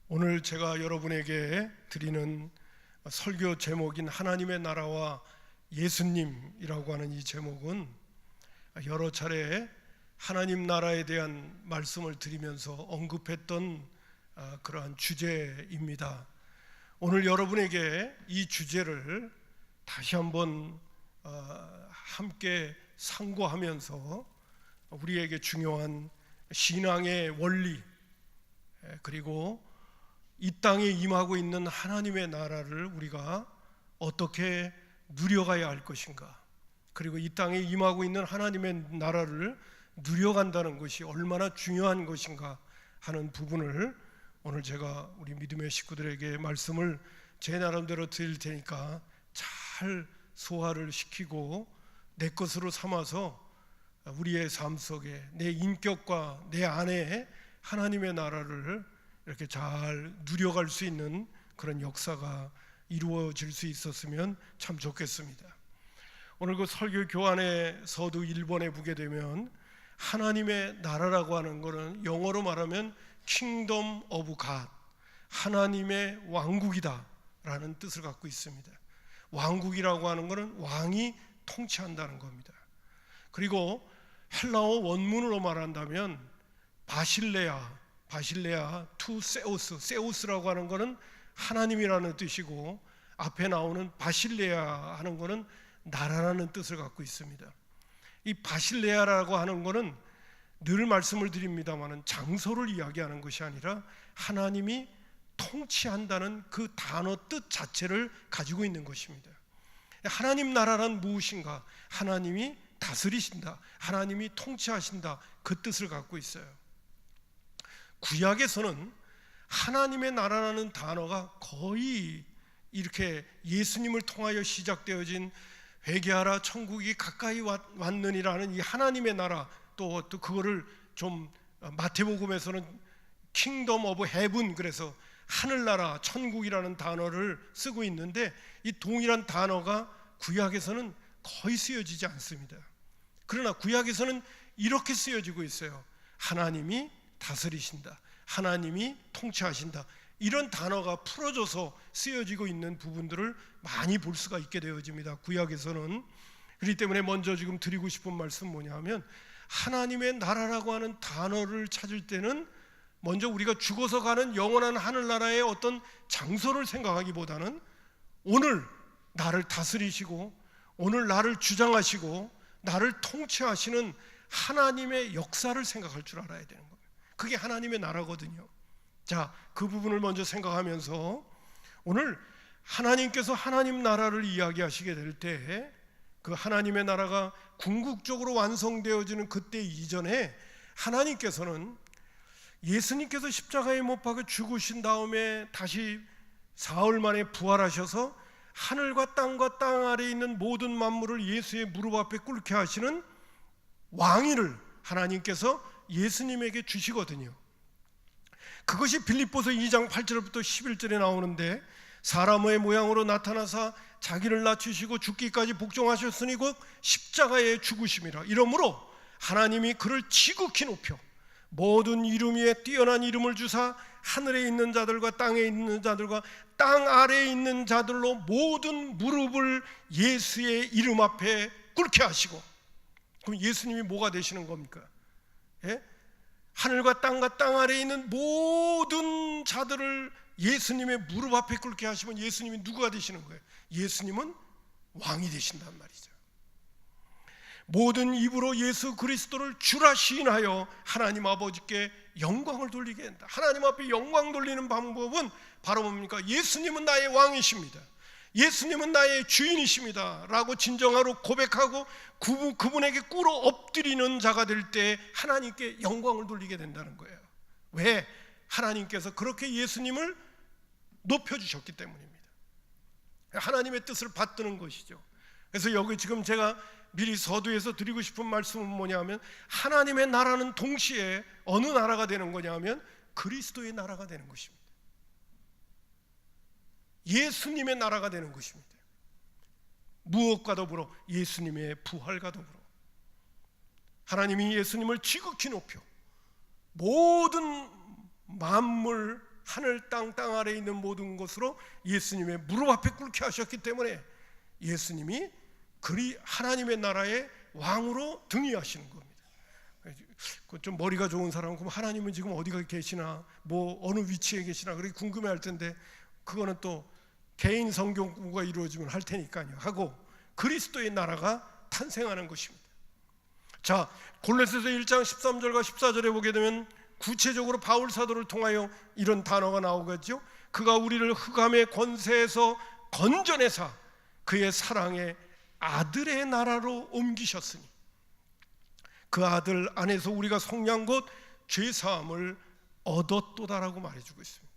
오늘 제가 여러분에게 드리는 설교 제목인 하나님의 나라와 예수님이라고 하는 이 제목은 여러 차례 하나님 나라에 대한 말씀을 드리면서 언급했던 그러한 주제입니다. 오늘 여러분에게 이 주제를 다시 한번 함께 상고하면서 우리에게 중요한 신앙의 원리, 그리고 이 땅에 임하고 있는 하나님의 나라를 우리가 어떻게 누려가야 할 것인가, 그리고 이 땅에 임하고 있는 하나님의 나라를 누려간다는 것이 얼마나 중요한 것인가 하는 부분을 오늘 제가 우리 믿음의 식구들에게 말씀을 제 나름대로 드릴 테니까 잘 소화를 시키고 내 것으로 삼아서 우리의 삶 속에 내 인격과 내 안에 하나님의 나라를 이렇게 잘 누려갈 수 있는 그런 역사가 이루어질 수 있었으면 참 좋겠습니다. 오늘 그 설교 교환의 서두 1번에 보게 되면 하나님의 나라라고 하는 것은 영어로 말하면 Kingdom of God, 하나님의 왕국이다 라는 뜻을 갖고 있습니다. 왕국이라고 하는 것은 왕이 통치한다는 겁니다. 그리고 헬라어 원문으로 말한다면 바실레아 투 세우스, 세우스라고 하는 것은 하나님이라는 뜻이고, 앞에 나오는 바실레아 하는 것은 나라라는 뜻을 갖고 있습니다. 이 바실레아라고 하는 것은 늘 말씀을 드립니다마는 장소를 이야기하는 것이 아니라 하나님이 통치한다는 그 단어 뜻 자체를 가지고 있는 것입니다. 하나님 나라란 무엇인가? 하나님이 다스리신다, 하나님이 통치하신다, 그 뜻을 갖고 있어요. 구약에서는 하나님의 나라라는 단어가 거의 이렇게 예수님을 통하여 시작되어진 회개하라 천국이 가까이 왔느니라는 이 하나님의 나라, 또 그거를 좀 마태복음에서는 킹덤 오브 헤븐, 그래서 하늘나라 천국이라는 단어를 쓰고 있는데 이 동일한 단어가 구약에서는 거의 쓰여지지 않습니다. 그러나 구약에서는 이렇게 쓰여지고 있어요. 하나님이 다스리신다, 하나님이 통치하신다, 이런 단어가 풀어져서 쓰여지고 있는 부분들을 많이 볼 수가 있게 되어집니다, 구약에서는. 그렇기 때문에 먼저 지금 드리고 싶은 말씀 뭐냐면, 하나님의 나라라고 하는 단어를 찾을 때는 먼저 우리가 죽어서 가는 영원한 하늘나라의 어떤 장소를 생각하기보다는 오늘 나를 다스리시고 오늘 나를 주장하시고 나를 통치하시는 하나님의 역사를 생각할 줄 알아야 되는 거예요. 그게 하나님의 나라거든요. 자, 그 부분을 먼저 생각하면서 오늘 하나님께서 하나님 나라를 이야기하시게 될 때 그 하나님의 나라가 궁극적으로 완성되어지는 그때 이전에 하나님께서는 예수님께서 십자가에 못 박혀 죽으신 다음에 다시 사흘 만에 부활하셔서 하늘과 땅과 땅 아래에 있는 모든 만물을 예수의 무릎 앞에 꿇게 하시는 왕위를 하나님께서 예수님에게 주시거든요. 그것이 빌립보서 2장 8절부터 11절에 나오는데, 사람의 모양으로 나타나사 자기를 낮추시고 죽기까지 복종하셨으니 곧 십자가에 죽으심이라. 이러므로 하나님이 그를 지극히 높여 모든 이름 위에 뛰어난 이름을 주사 하늘에 있는 자들과 땅에 있는 자들과 땅 아래에 있는 자들로 모든 무릎을 예수의 이름 앞에 꿇게 하시고. 그럼 예수님이 뭐가 되시는 겁니까? 하늘과 땅과 땅 아래에 있는 모든 자들을 예수님의 무릎 앞에 꿇게 하시면 예수님이 누구가 되시는 거예요? 예수님은 왕이 되신단 말이죠. 모든 입으로 예수 그리스도를 주라 시인하여 하나님 아버지께 영광을 돌리게 한다. 하나님 앞에 영광 돌리는 방법은 바로 뭡니까? 예수님은 나의 왕이십니다, 예수님은 나의 주인이십니다 라고 진정하고 고백하고 그분에게 꿇어 엎드리는 자가 될 때 하나님께 영광을 돌리게 된다는 거예요. 왜? 하나님께서 그렇게 예수님을 높여주셨기 때문입니다. 하나님의 뜻을 받드는 것이죠. 그래서 여기 지금 제가 미리 서두에서 드리고 싶은 말씀은 뭐냐면, 하나님의 나라는 동시에 어느 나라가 되는 거냐면 그리스도의 나라가 되는 것입니다. 예수님의 나라가 되는 것입니다. 무엇과 더불어? 예수님의 부활과 더불어 하나님이 예수님을 지극히 높여 모든 만물 하늘 땅 아래에 있는 모든 것으로 예수님의 무릎 앞에 꿇게 하셨기 때문에 예수님이 그리 하나님의 나라의 왕으로 등위하시는 겁니다. 좀 머리가 좋은 사람은 그럼 하나님은 지금 어디가 계시나, 뭐 어느 위치에 계시나 그렇게 궁금해할 텐데, 그거는 또 개인 성경 공부가 이루어지면 할 테니까요 하고 그리스도의 나라가 탄생하는 것입니다. 자, 골로새서 1장 13절과 14절에 보게 되면 구체적으로 바울 사도를 통하여 이런 단어가 나오겠죠. 그가 우리를 흑암의 권세에서 건져내사 그의 사랑의 아들의 나라로 옮기셨으니 그 아들 안에서 우리가 속량 곧 죄사함을 얻었도다라고 말해주고 있습니다.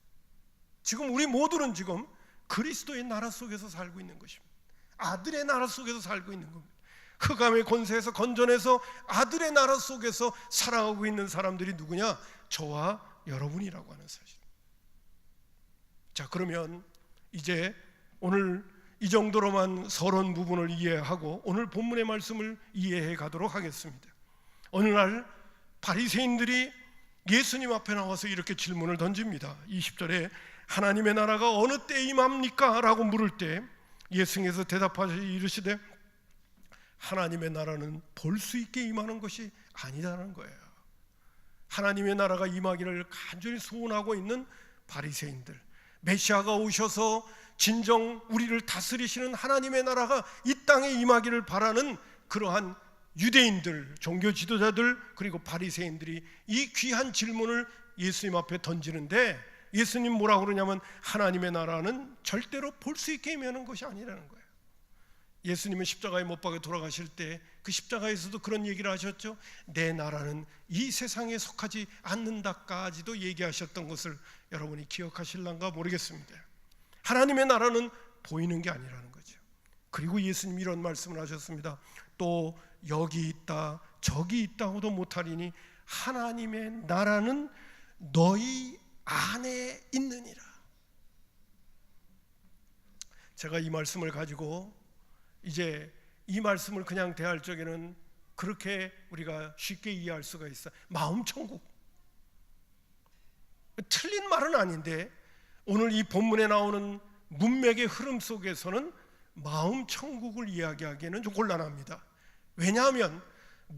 지금 우리 모두는 지금 그리스도의 나라 속에서 살고 있는 것입니다. 아들의 나라 속에서 살고 있는 겁니다. 흑암의 권세에서 건져내서 아들의 나라 속에서 살아가고 있는 사람들이 누구냐? 저와 여러분이라고 하는 사실. 자, 그러면 이제 오늘 이 정도로만 서론 부분을 이해하고 오늘 본문의 말씀을 이해해 가도록 하겠습니다. 어느 날 바리새인들이 예수님 앞에 나와서 이렇게 질문을 던집니다. 20절에 하나님의 나라가 어느 때 임합니까? 라고 물을 때 예수님께서 대답하시되 이르시되 하나님의 나라는 볼 수 있게 임하는 것이 아니라는 거예요. 하나님의 나라가 임하기를 간절히 소원하고 있는 바리새인들, 메시아가 오셔서 진정 우리를 다스리시는 하나님의 나라가 이 땅에 임하기를 바라는 그러한 유대인들, 종교 지도자들, 그리고 바리새인들이 이 귀한 질문을 예수님 앞에 던지는데 예수님 뭐라고 그러냐면 하나님의 나라는 절대로 볼 수 있게 임하는 것이 아니라는 거예요. 예수님은 십자가에 못 박혀 돌아가실 때 그 십자가에서도 그런 얘기를 하셨죠. 내 나라는 이 세상에 속하지 않는다까지도 얘기하셨던 것을 여러분이 기억하실런가 모르겠습니다. 하나님의 나라는 보이는 게 아니라는 거죠. 그리고 예수님이 이런 말씀을 하셨습니다. 또 여기 있다 저기 있다고도 못하리니 하나님의 나라는 너희 안에 있느니라. 제가 이 말씀을 가지고 이제 이 말씀을 그냥 대할 적에는 그렇게 우리가 쉽게 이해할 수가 있어. 마음 천국. 틀린 말은 아닌데 오늘 이 본문에 나오는 문맥의 흐름 속에서는 마음 천국을 이야기하기에는 좀 곤란합니다. 왜냐하면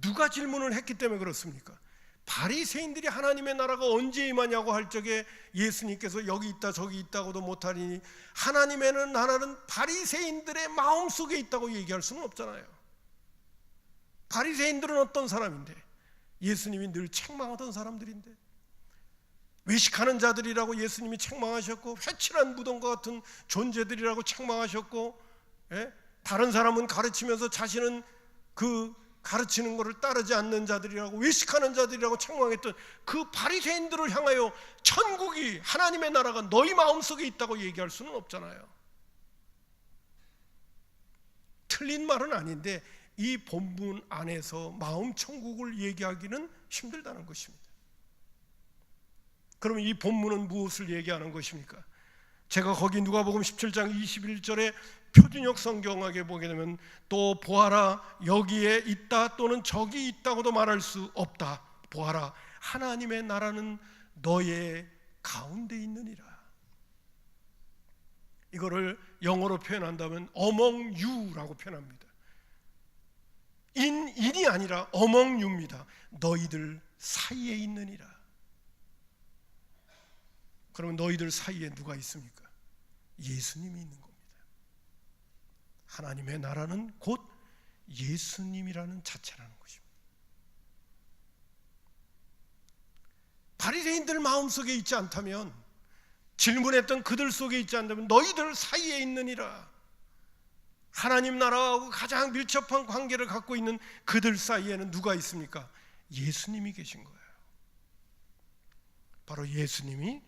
누가 질문을 했기 때문에 그렇습니까? 바리새인들이 하나님의 나라가 언제 임하냐고 할 적에 예수님께서 여기 있다 저기 있다고도 못하리니 하나님의 나라는 바리새인들의 마음속에 있다고 얘기할 수는 없잖아요. 바리새인들은 어떤 사람인데? 예수님이 늘 책망하던 사람들인데, 외식하는 자들이라고 예수님이 책망하셨고 회칠한 무덤과 같은 존재들이라고 책망하셨고, 다른 사람은 가르치면서 자신은 그 가르치는 것을 따르지 않는 자들이라고, 외식하는 자들이라고 책망했던 그 바리새인들을 향하여 천국이, 하나님의 나라가 너희 마음속에 있다고 얘기할 수는 없잖아요. 틀린 말은 아닌데 이 본문 안에서 마음 천국을 얘기하기는 힘들다는 것입니다. 그러면 이 본문은 무엇을 얘기하는 것입니까? 제가 거기 누가복음 17장 21절에 표준역 성경하게 보게 되면 또 보아라 여기에 있다 또는 저기 있다고도 말할 수 없다. 보아라 하나님의 나라는 너의 가운데 있느니라. 이거를 영어로 표현한다면 among you라고 표현합니다. 인이 아니라 among you입니다. 너희들 사이에 있느니라. 그러면 너희들 사이에 누가 있습니까? 예수님이 있는 겁니다. 하나님의 나라는 곧 예수님이라는 자체라는 것입니다. 바리새인들 마음속에 있지 않다면, 질문했던 그들 속에 있지 않다면 너희들 사이에 있느니라. 하나님 나라하고 가장 밀접한 관계를 갖고 있는 그들 사이에는 누가 있습니까? 예수님이 계신 거예요. 바로 예수님이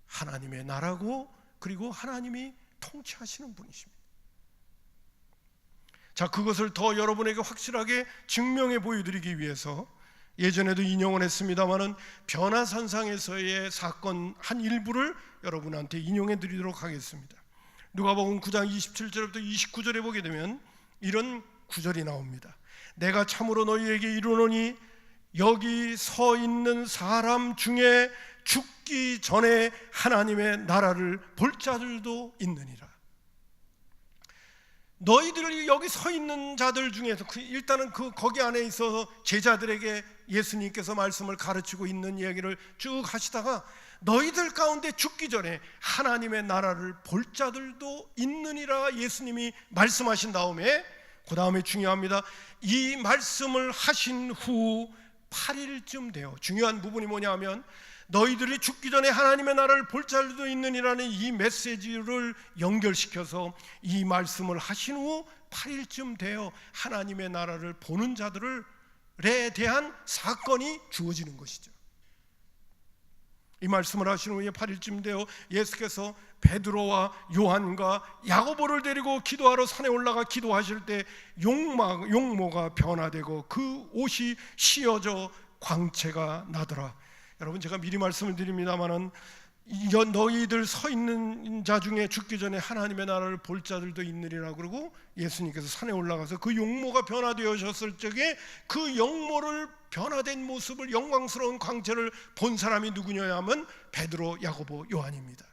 하나님의 나라고, 그리고 하나님이 통치하시는 분이십니다. 자, 그것을 더 여러분에게 확실하게 증명해 보여드리기 위해서 예전에도 인용을 했습니다마는 변화산상에서의 사건 한 일부를 여러분한테 인용해 드리도록 하겠습니다. 누가복음 9장 27절부터 29절에 보게 되면 이런 구절이 나옵니다. 내가 참으로 너희에게 이르노니 여기 서 있는 사람 중에 죽기 전에 하나님의 나라를 볼 자들도 있느니라. 너희들이 여기 서 있는 자들 중에서 일단은 거기 안에 있어서 제자들에게 예수님께서 말씀을 가르치고 있는 이야기를 쭉 하시다가 너희들 가운데 죽기 전에 하나님의 나라를 볼 자들도 있느니라 예수님이 말씀하신 다음에, 그 다음에 중요합니다. 이 말씀을 하신 후 8일쯤 돼요. 중요한 부분이 뭐냐 하면 너희들이 죽기 전에 하나님의 나라를 볼 자들도 있느니라는 이 메시지를 연결시켜서 이 말씀을 하신 후 8일쯤 되어 하나님의 나라를 보는 자들에 대한 사건이 주어지는 것이죠. 이 말씀을 하신 후에 8일쯤 되어 예수께서 베드로와 요한과 야고보를 데리고 기도하러 산에 올라가 기도하실 때 용모가 변화되고 그 옷이 씌어져 광채가 나더라. 여러분, 제가 미리 말씀을 드립니다마는 너희들 서 있는 자 중에 죽기 전에 하나님의 나라를 볼 자들도 있느리라 그러고 예수님께서 산에 올라가서 그 용모가 변화되어졌을 적에 그 용모를 변화된 모습을, 영광스러운 광채를 본 사람이 누구냐 하면 베드로, 야고보, 요한입니다.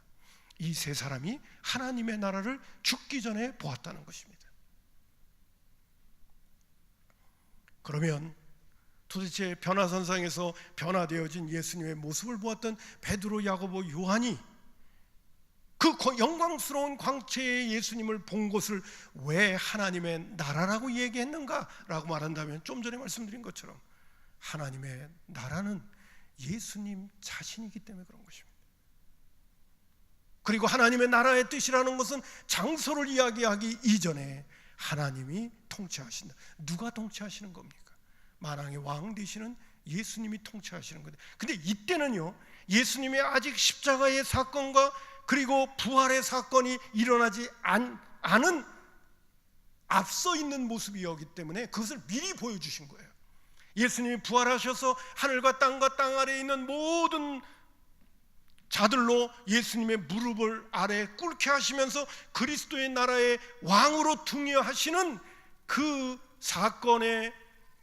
이 세 사람이 하나님의 나라를 죽기 전에 보았다는 것입니다. 그러면 도대체 변화선상에서 변화되어진 예수님의 모습을 보았던 베드로, 야고보, 요한이 그 영광스러운 광채의 예수님을 본 것을 왜 하나님의 나라라고 얘기했는가라고 말한다면, 좀 전에 말씀드린 것처럼 하나님의 나라는 예수님 자신이기 때문에 그런 것입니다. 그리고 하나님의 나라의 뜻이라는 것은 장소를 이야기하기 이전에 하나님이 통치하신다. 누가 통치하시는 겁니까? 만왕의 왕 되시는 예수님이 통치하시는 건데, 근데 이때는요, 예수님의 아직 십자가의 사건과 그리고 부활의 사건이 일어나지 않은 앞서 있는 모습이었기 때문에 그것을 미리 보여주신 거예요. 예수님이 부활하셔서 하늘과 땅과 땅 아래에 있는 모든 자들로 예수님의 무릎을 아래 꿇게 하시면서 그리스도의 나라의 왕으로 등려하시는 그 사건에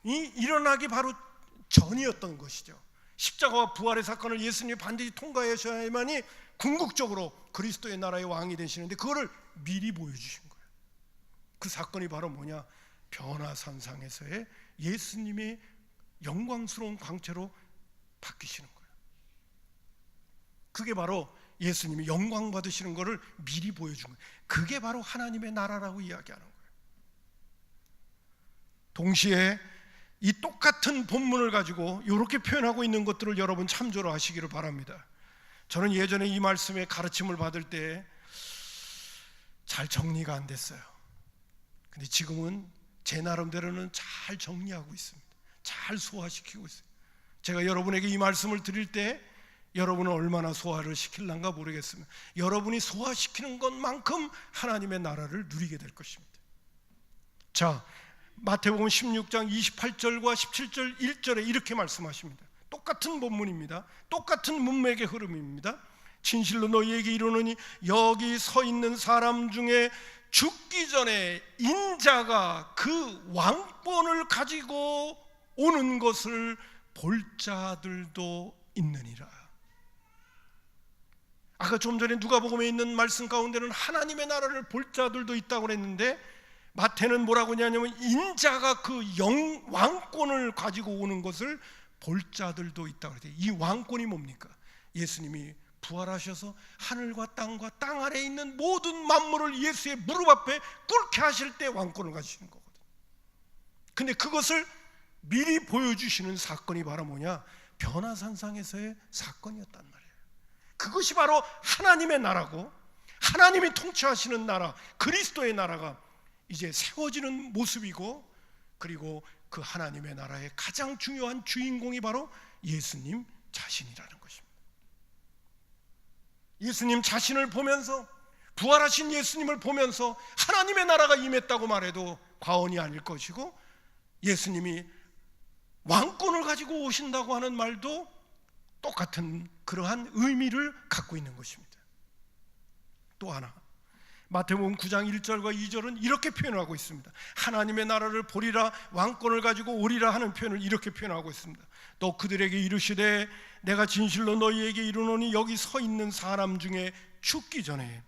일어나기 바로 전이었던 것이죠. 십자가와 부활의 사건을 예수님이 반드시 통과하셔야만이 궁극적으로 그리스도의 나라의 왕이 되시는데, 그거를 미리 보여주신 거예요. 그 사건이 바로 뭐냐? 변화산상에서의 예수님의 영광스러운 광채로 바뀌시는 거예요. 그게 바로 예수님이 영광 받으시는 것을 미리 보여준 거예요. 그게 바로 하나님의 나라라고 이야기하는 거예요. 동시에 이 똑같은 본문을 가지고 이렇게 표현하고 있는 것들을 여러분 참조를 하시기를 바랍니다. 저는 예전에 이 말씀의 가르침을 받을 때 잘 정리가 안 됐어요. 근데 지금은 제 나름대로는 잘 정리하고 있습니다. 잘 소화시키고 있어요. 제가 여러분에게 이 말씀을 드릴 때 여러분은 얼마나 소화를 시킬란가 모르겠습니다. 여러분이 소화시키는 것만큼 하나님의 나라를 누리게 될 것입니다. 자, 마태복음 16장 28절과 17절 1절에 이렇게 말씀하십니다. 똑같은 본문입니다. 똑같은 문맥의 흐름입니다. 진실로 너희에게 이르노니 여기 서 있는 사람 중에 죽기 전에 인자가 그 왕권을 가지고 오는 것을 볼 자들도 있느니라. 아까 좀 전에 누가복음에 있는 말씀 가운데는 하나님의 나라를 볼 자들도 있다고 그랬는데, 마태는 뭐라고 하냐면 인자가 그 왕권을 가지고 오는 것을 볼 자들도 있다고 그랬어요. 이 왕권이 뭡니까? 예수님이 부활하셔서 하늘과 땅과 땅 아래에 있는 모든 만물을 예수의 무릎 앞에 꿇게 하실 때 왕권을 가지시는 거거든요. 근데 그것을 미리 보여주시는 사건이 바로 뭐냐? 변화산상에서의 사건이었단 말이에요. 그것이 바로 하나님의 나라고, 하나님이 통치하시는 나라, 그리스도의 나라가 이제 세워지는 모습이고, 그리고 그 하나님의 나라의 가장 중요한 주인공이 바로 예수님 자신이라는 것입니다. 예수님 자신을 보면서, 부활하신 예수님을 보면서 하나님의 나라가 임했다고 말해도 과언이 아닐 것이고, 예수님이 왕권을 가지고 오신다고 하는 말도 똑같은 그러한 의미를 갖고 있는 것입니다. 또 하나, 마태복음 9장 1절과 2절은 이렇게 표현하고 있습니다. 하나님의 나라를 보리라, 왕권을 가지고 오리라 하는 표현을 이렇게 표현하고 있습니다. 또 그들에게 이르시되 내가 진실로 너희에게 이르노니 여기 서 있는 사람 중에 죽기 전에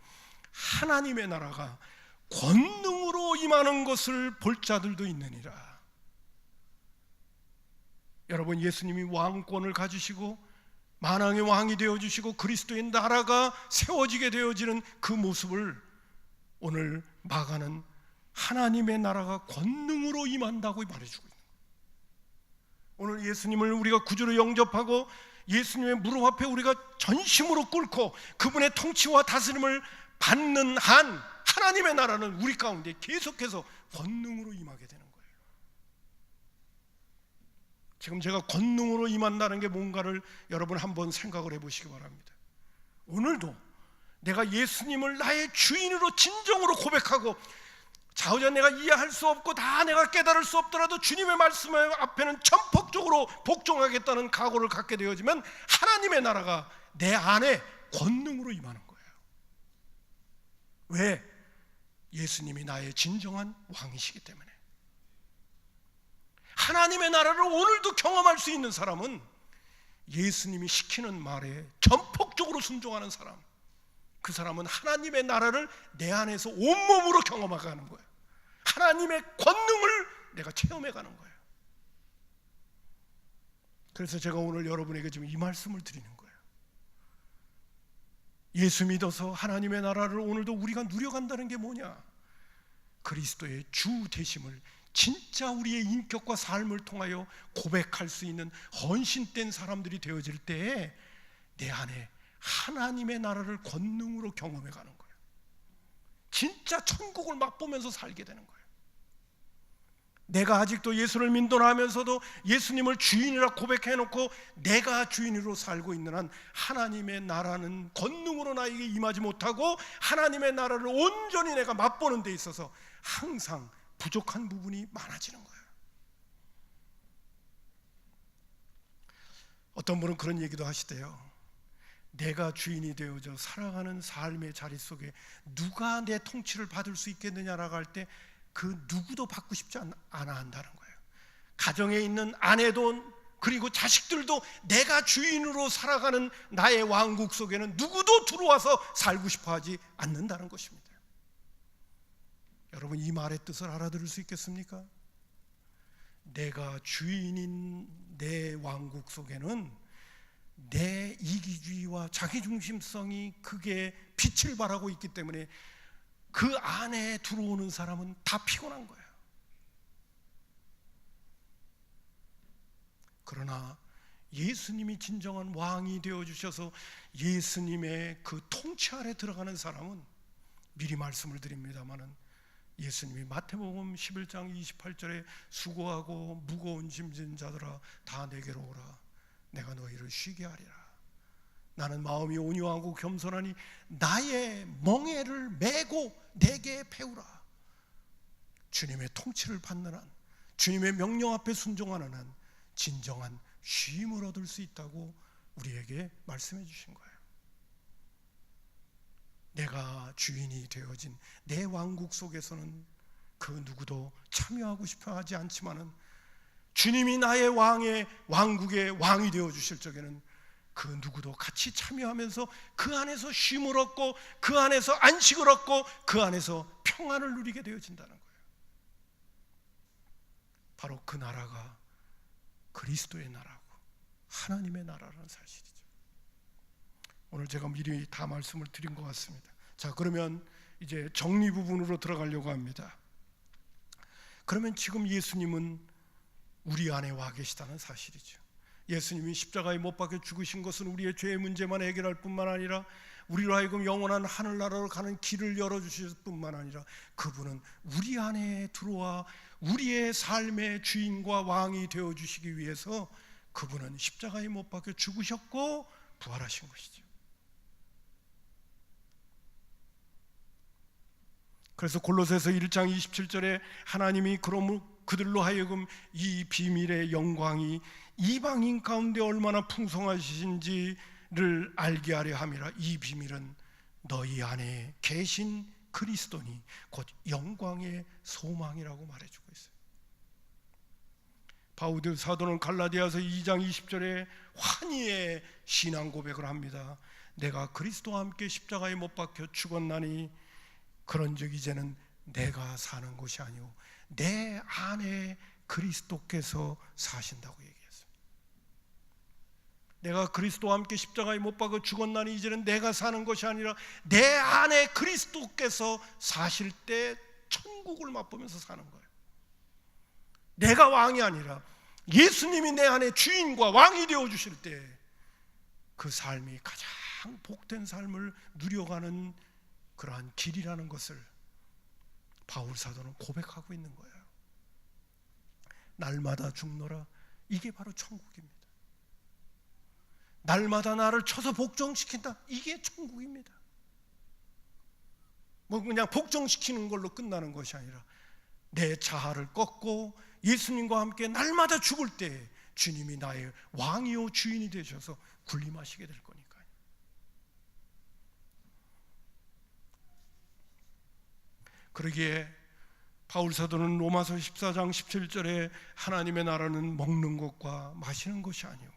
하나님의 나라가 권능으로 임하는 것을 볼 자들도 있느니라. 여러분, 예수님이 왕권을 가지시고 만왕의 왕이 되어주시고 그리스도의 나라가 세워지게 되어지는 그 모습을 오늘 마가는 하나님의 나라가 권능으로 임한다고 말해주고 있는 거예요. 오늘 예수님을 우리가 구주로 영접하고 예수님의 무릎 앞에 우리가 전심으로 꿇고 그분의 통치와 다스림을 받는 한 하나님의 나라는 우리 가운데 계속해서 권능으로 임하게 되는 거예요. 지금 제가 권능으로 임한다는 게 뭔가를 여러분 한번 생각을 해보시기 바랍니다. 오늘도 내가 예수님을 나의 주인으로 진정으로 고백하고 자우전 내가 이해할 수 없고 다 내가 깨달을 수 없더라도 주님의 말씀 앞에는 전폭적으로 복종하겠다는 각오를 갖게 되어지면 하나님의 나라가 내 안에 권능으로 임하는 거예요. 왜? 예수님이 나의 진정한 왕이시기 때문에. 하나님의 나라를 오늘도 경험할 수 있는 사람은 예수님이 시키는 말에 전폭적으로 순종하는 사람, 그 사람은 하나님의 나라를 내 안에서 온몸으로 경험해가는 거예요. 하나님의 권능을 내가 체험해가는 거예요. 그래서 제가 오늘 여러분에게 지금 이 말씀을 드리는 거예요. 예수 믿어서 하나님의 나라를 오늘도 우리가 누려간다는 게 뭐냐? 그리스도의 주 되심을 진짜 우리의 인격과 삶을 통하여 고백할 수 있는 헌신된 사람들이 되어질 때에 내 안에 하나님의 나라를 권능으로 경험해가는 거예요. 진짜 천국을 맛보면서 살게 되는 거예요. 내가 아직도 예수를 민도하면서도 예수님을 주인이라 고백해놓고 내가 주인으로 살고 있는 한 하나님의 나라는 권능으로 나에게 임하지 못하고 하나님의 나라를 온전히 내가 맛보는 데 있어서 항상 부족한 부분이 많아지는 거예요. 어떤 분은 그런 얘기도 하시대요. 내가 주인이 되어져 살아가는 삶의 자리 속에 누가 내 통치를 받을 수 있겠느냐라고 할 때 그 누구도 받고 싶지 않아 한다는 거예요. 가정에 있는 아내도 그리고 자식들도 내가 주인으로 살아가는 나의 왕국 속에는 누구도 들어와서 살고 싶어 하지 않는다는 것입니다. 여러분, 이 말의 뜻을 알아들을 수 있겠습니까? 내가 주인인 내 왕국 속에는 내 이기주의와 자기중심성이 크게 빛을 발하고 있기 때문에 그 안에 들어오는 사람은 다 피곤한 거예요. 그러나 예수님이 진정한 왕이 되어주셔서 예수님의 그 통치 아래 들어가는 사람은 미리 말씀을 드립니다마는 예수님이 마태복음 11장 28절에 수고하고 무거운 짐진 자들아 다 내게로 오라 내가 너희를 쉬게 하리라. 나는 마음이 온유하고 겸손하니 나의 멍에를 메고 내게 배우라. 주님의 통치를 받는 한, 주님의 명령 앞에 순종하는 한 진정한 쉼을 얻을 수 있다고 우리에게 말씀해 주신 거예요. 내가 주인이 되어진 내 왕국 속에서는 그 누구도 참여하고 싶어 하지 않지만은 주님이 나의 왕국의 왕이 되어 주실 적에는 그 누구도 같이 참여하면서 그 안에서 쉼을 얻고 그 안에서 안식을 얻고 그 안에서 평안을 누리게 되어진다는 거예요. 바로 그 나라가 그리스도의 나라고 하나님의 나라라는 사실이죠. 오늘 제가 미리 다 말씀을 드린 것 같습니다. 자, 그러면 이제 정리 부분으로 들어가려고 합니다. 그러면 지금 예수님은 우리 안에 와 계시다는 사실이죠. 예수님이 십자가에 못 박혀 죽으신 것은 우리의 죄의 문제만 해결할 뿐만 아니라 우리로 하여금 영원한 하늘나라로 가는 길을 열어주실 뿐만 아니라 그분은 우리 안에 들어와 우리의 삶의 주인과 왕이 되어주시기 위해서 그분은 십자가에 못 박혀 죽으셨고 부활하신 것이죠. 그래서 골로새서 1장 27절에 하나님이 그들로 하여금 이 비밀의 영광이 이방인 가운데 얼마나 풍성하신지를 알게 하려 함이라. 이 비밀은 너희 안에 계신 그리스도니 곧 영광의 소망이라고 말해주고 있어요. 바울 사도는 갈라디아서 2장 20절에 환희의 신앙 고백을 합니다. 내가 그리스도와 함께 십자가에 못 박혀 죽었나니 그런즉 이제는 내가 사는 것이 아니오 내 안에 그리스도께서 사신다고 얘기했어요. 내가 그리스도와 함께 십자가에 못 박혀 죽었나니 이제는 내가 사는 것이 아니라 내 안에 그리스도께서 사실 때 천국을 맛보면서 사는 거예요. 내가 왕이 아니라 예수님이 내 안에 주인과 왕이 되어 주실 때 그 삶이 가장 복된 삶을 누려가는 그러한 길이라는 것을 바울 사도는 고백하고 있는 거예요. 날마다 죽노라, 이게 바로 천국입니다. 날마다 나를 쳐서 복종시킨다, 이게 천국입니다. 뭐 그냥 복종시키는 걸로 끝나는 것이 아니라 내 자아를 꺾고 예수님과 함께 날마다 죽을 때 주님이 나의 왕이요 주인이 되셔서 군림하시게 될 거니까요. 그러기에 바울 사도는 로마서 14장 17절에 하나님의 나라는 먹는 것과 마시는 것이 아니오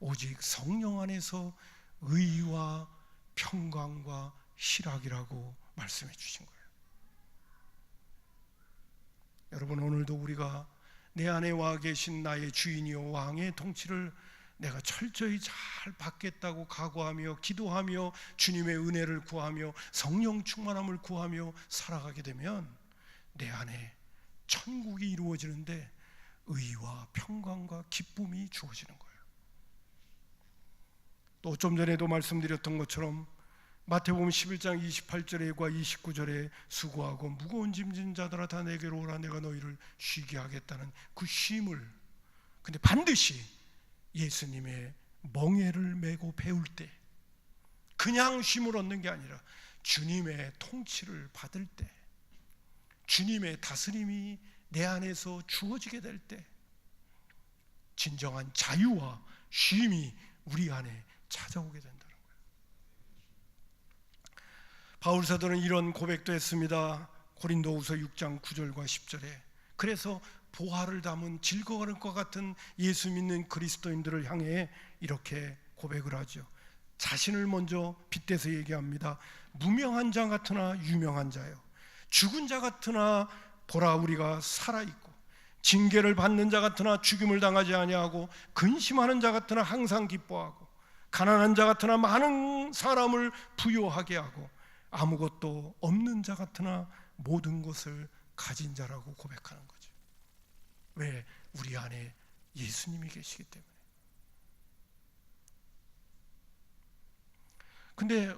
오직 성령 안에서 의와 평강과 희락이라고 말씀해 주신 거예요. 여러분, 오늘도 우리가 내 안에 와 계신 나의 주인이요 왕의 통치를 내가 철저히 잘 받겠다고 각오하며 기도하며 주님의 은혜를 구하며 성령 충만함을 구하며 살아가게 되면 내 안에 천국이 이루어지는데 의와 평강과 기쁨이 주어지는 거예요. 또 좀 전에도 말씀드렸던 것처럼 마태복음 11장 28절과 29절에 수고하고 무거운 짐진 자들아 다 내게로 오라 내가 너희를 쉬게 하겠다는 그 쉼을, 근데 반드시 예수님의 멍에를 메고 배울 때, 그냥 쉼을 얻는 게 아니라 주님의 통치를 받을 때, 주님의 다스림이 내 안에서 주어지게 될 때 진정한 자유와 쉼이 우리 안에 찾아오게 된다는 거예요. 바울 사도는 이런 고백도 했습니다. 고린도후서 6장 9절과 10절에 그래서 보화를 담은 즐거워할 것 같은 예수 믿는 그리스도인들을 향해 이렇게 고백을 하죠. 자신을 먼저 빗대서 얘기합니다. 무명한 자 같으나 유명한 자요, 죽은 자 같으나 보라 우리가 살아있고, 징계를 받는 자 같으나 죽임을 당하지 아니하고, 근심하는 자 같으나 항상 기뻐하고, 가난한 자 같으나 많은 사람을 부요하게 하고, 아무것도 없는 자 같으나 모든 것을 가진 자라고 고백하는 거죠. 왜? 우리 안에 예수님이 계시기 때문에. 근데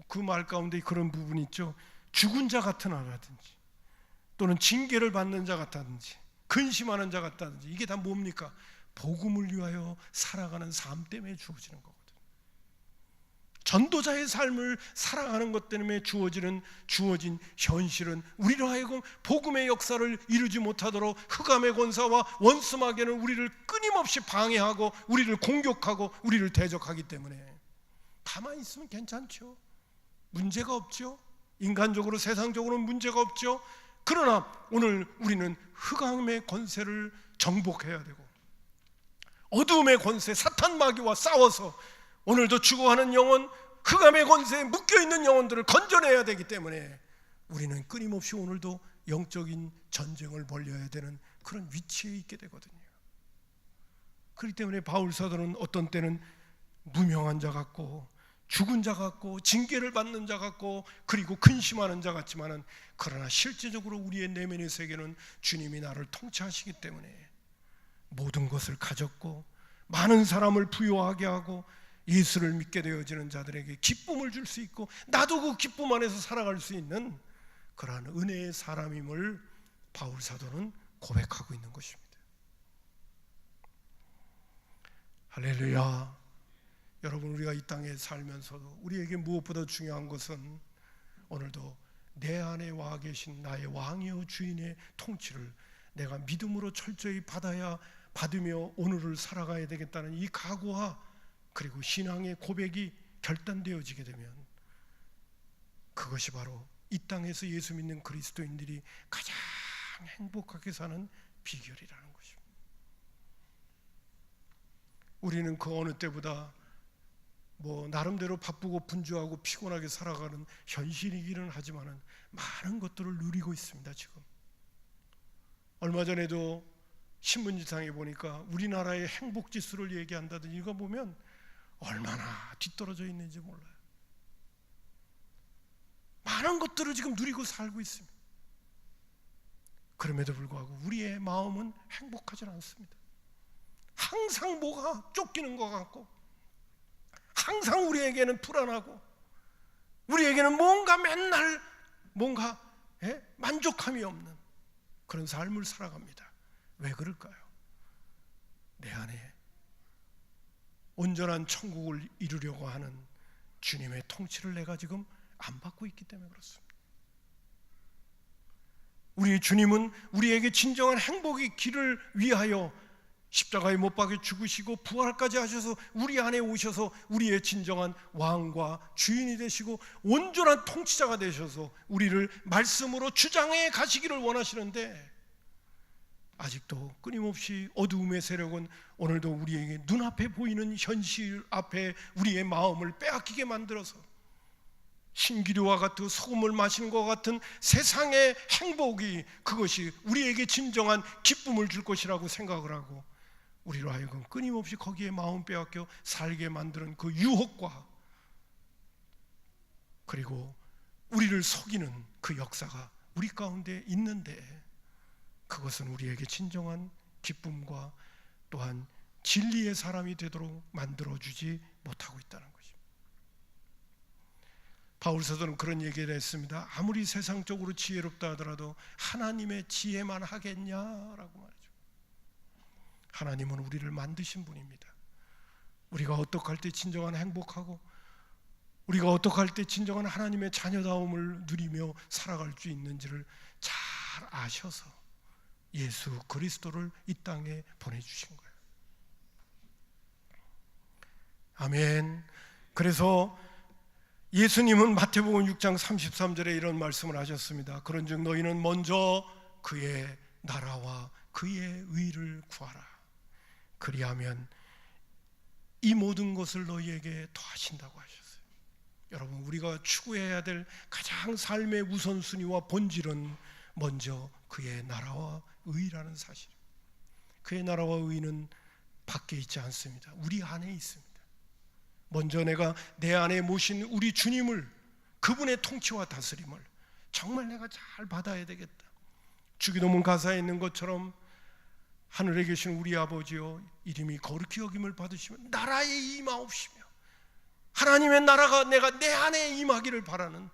그 말 가운데 그런 부분이 있죠. 죽은 자 같으나라든지 또는 징계를 받는 자 같다든지 근심하는 자 같다든지, 이게 다 뭡니까? 복음을 위하여 살아가는 삶 때문에 주어지는 거거든요. 전도자의 삶을 살아가는 것 때문에 주어진 현실은 우리로 하여금 복음의 역사를 이루지 못하도록 흑암의 권사와 원수마귀는 우리를 끊임없이 방해하고 우리를 공격하고 우리를 대적하기 때문에 가만히 있으면 괜찮죠. 문제가 없죠. 인간적으로 세상적으로는 문제가 없죠. 그러나 오늘 우리는 흑암의 권세를 정복해야 되고 어두움의 권세 사탄 마귀와 싸워서 오늘도 죽어가는 영혼, 흑암의 권세에 묶여있는 영혼들을 건져내야 되기 때문에 우리는 끊임없이 오늘도 영적인 전쟁을 벌여야 되는 그런 위치에 있게 되거든요. 그렇기 때문에 바울 사도는 어떤 때는 무명한 자 같고 죽은 자 같고 징계를 받는 자 같고 그리고 근심하는 자 같지만은, 그러나 실제적으로 우리의 내면의 세계는 주님이 나를 통치하시기 때문에 모든 것을 가졌고 많은 사람을 부요하게 하고 예수를 믿게 되어지는 자들에게 기쁨을 줄 수 있고 나도 그 기쁨 안에서 살아갈 수 있는 그러한 은혜의 사람임을 바울 사도는 고백하고 있는 것입니다. 할렐루야. 여러분, 우리가 이 땅에 살면서도 우리에게 무엇보다 중요한 것은 오늘도 내 안에 와 계신 나의 왕이요 주인의 통치를 내가 믿음으로 철저히 받으며 오늘을 살아가야 되겠다는 이 각오와 그리고 신앙의 고백이 결단되어지게 되면 그것이 바로 이 땅에서 예수 믿는 그리스도인들이 가장 행복하게 사는 비결이라는 것입니다. 우리는 그 어느 때보다 나름대로 바쁘고 분주하고 피곤하게 살아가는 현실이기는 하지만은 많은 것들을 누리고 있습니다. 지금 얼마 전에도 신문지상에 보니까 우리나라의 행복 지수를 얘기한다든지 이거 보면 얼마나 뒤떨어져 있는지 몰라요. 많은 것들을 지금 누리고 살고 있습니다. 그럼에도 불구하고 우리의 마음은 행복하지 않습니다. 항상 뭐가 쫓기는 것 같고, 항상 우리에게는 불안하고, 우리에게는 맨날 만족함이 없는 그런 삶을 살아갑니다. 왜 그럴까요? 내 안에 온전한 천국을 이루려고 하는 주님의 통치를 내가 지금 안 받고 있기 때문에 그렇습니다. 우리 주님은 우리에게 진정한 행복의 길을 위하여 십자가에 못 박혀 죽으시고 부활까지 하셔서 우리 안에 오셔서 우리의 진정한 왕과 주인이 되시고 온전한 통치자가 되셔서 우리를 말씀으로 주장해 가시기를 원하시는데, 아직도 끊임없이 어두움의 세력은 오늘도 우리에게 눈앞에 보이는 현실 앞에 우리의 마음을 빼앗기게 만들어서 신기류와 같은 소금을 마시는 것 같은 세상의 행복이 그것이 우리에게 진정한 기쁨을 줄 것이라고 생각을 하고, 우리로 하여금 끊임없이 거기에 마음 빼앗겨 살게 만드는 그 유혹과, 그리고 우리를 속이는 그 역사가 우리 가운데 있는데, 그것은 우리에게 진정한 기쁨과 또한 진리의 사람이 되도록 만들어주지 못하고 있다는 것입니다. 바울 사도는 그런 얘기를 했습니다. 아무리 세상적으로 지혜롭다 하더라도 하나님의 지혜만 하겠냐라고 말이죠. 하나님은 우리를 만드신 분입니다. 우리가 어떻게 할 때 진정한 행복하고, 우리가 어떻게 할 때 진정한 하나님의 자녀다움을 누리며 살아갈 수 있는지를 잘 아셔서 예수 그리스도를 이 땅에 보내주신 거예요. 아멘. 그래서 예수님은 마태복음 6장 33절에 이런 말씀을 하셨습니다. 그런즉 너희는 먼저 그의 나라와 그의 의를 구하라. 그리하면 이 모든 것을 너희에게 더하신다고 하셨어요. 여러분, 우리가 추구해야 될 가장 삶의 우선순위와 본질은 먼저 그의 나라와 의라는 사실입니다. 그의 나라와 의는 밖에 있지 않습니다. 우리 안에 있습니다. 먼저 내가 내 안에 모신 우리 주님을, 그분의 통치와 다스림을 정말 내가 잘 받아야 되겠다. 주기도문 가사에 있는 것처럼 하늘에 계신 우리 아버지여 이름이 거룩히 여김을 받으시면 나라에 임하옵시며, 하나님의 나라가 내가 내 안에 임하기를 바라는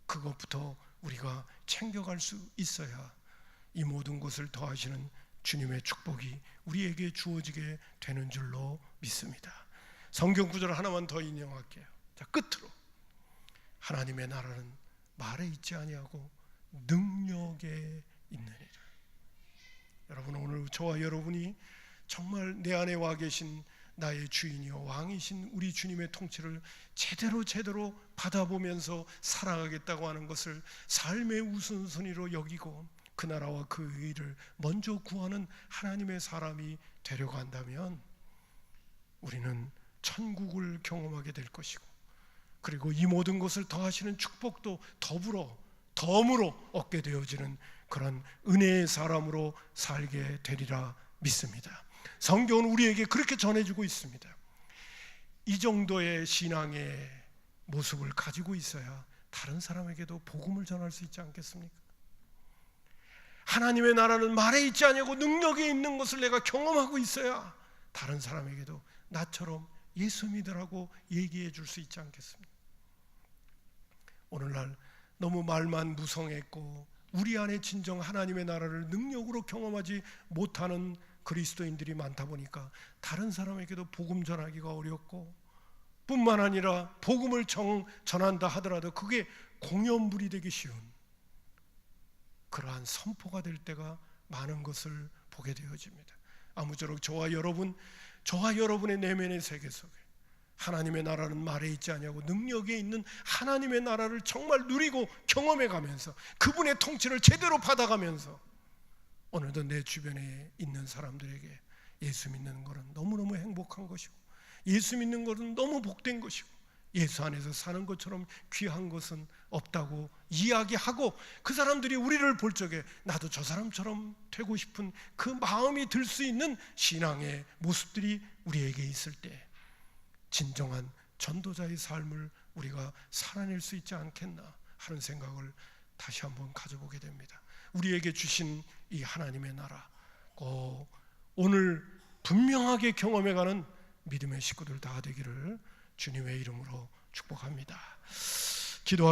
그것부터 우리가 챙겨갈 수 있어야 이 모든 것을 더하시는 주님의 축복이 우리에게 주어지게 되는 줄로 믿습니다. 성경 구절 하나만 더 인용할게요. 자, 끝으로 하나님의 나라는 말에 있지 아니하고 능력에 있느니라. 여러분, 오늘 저와 여러분이 정말 내 안에 와 계신 나의 주인이요 왕이신 우리 주님의 통치를 제대로 받아보면서 살아가겠다고 하는 것을 삶의 우선순위로 여기고 그 나라와 그 의를 먼저 구하는 하나님의 사람이 되려고 한다면 우리는 천국을 경험하게 될 것이고, 그리고 이 모든 것을 더하시는 축복도 덤으로 얻게 되어지는 그런 은혜의 사람으로 살게 되리라 믿습니다. 성경은 우리에게 그렇게 전해주고 있습니다. 이 정도의 신앙의 모습을 가지고 있어야 다른 사람에게도 복음을 전할 수 있지 않겠습니까? 하나님의 나라는 말에 있지 않냐고 능력에 있는 것을 내가 경험하고 있어야 다른 사람에게도 나처럼 예수 믿으라고 얘기해 줄 수 있지 않겠습니까? 오늘날 너무 말만 무성했고 우리 안에 진정 하나님의 나라를 능력으로 경험하지 못하는 그리스도인들이 많다 보니까 다른 사람에게도 복음 전하기가 어렵고, 뿐만 아니라 복음을 전한다 하더라도 그게 공연불이 되기 쉬운 그러한 선포가 될 때가 많은 것을 보게 되어집니다. 아무쪼록 저와 여러분의 내면의 세계 속에 하나님의 나라는 말에 있지 아니하고 능력에 있는 하나님의 나라를 정말 누리고 경험해 가면서 그분의 통치를 제대로 받아가면서 오늘도 내 주변에 있는 사람들에게 예수 믿는 것은 너무너무 행복한 것이고 예수 믿는 것은 너무 복된 것이고 예수 안에서 사는 것처럼 귀한 것은 없다고 이야기하고 그 사람들이 우리를 볼 적에 나도 저 사람처럼 되고 싶은 그 마음이 들 수 있는 신앙의 모습들이 우리에게 있을 때 진정한 전도자의 삶을 우리가 살아낼 수 있지 않겠나 하는 생각을 다시 한번 가져보게 됩니다. 우리에게 주신 이 하나님의 나라 오늘 분명하게 경험해가는 믿음의 식구들 다 되기를 주님의 이름으로 축복합니다.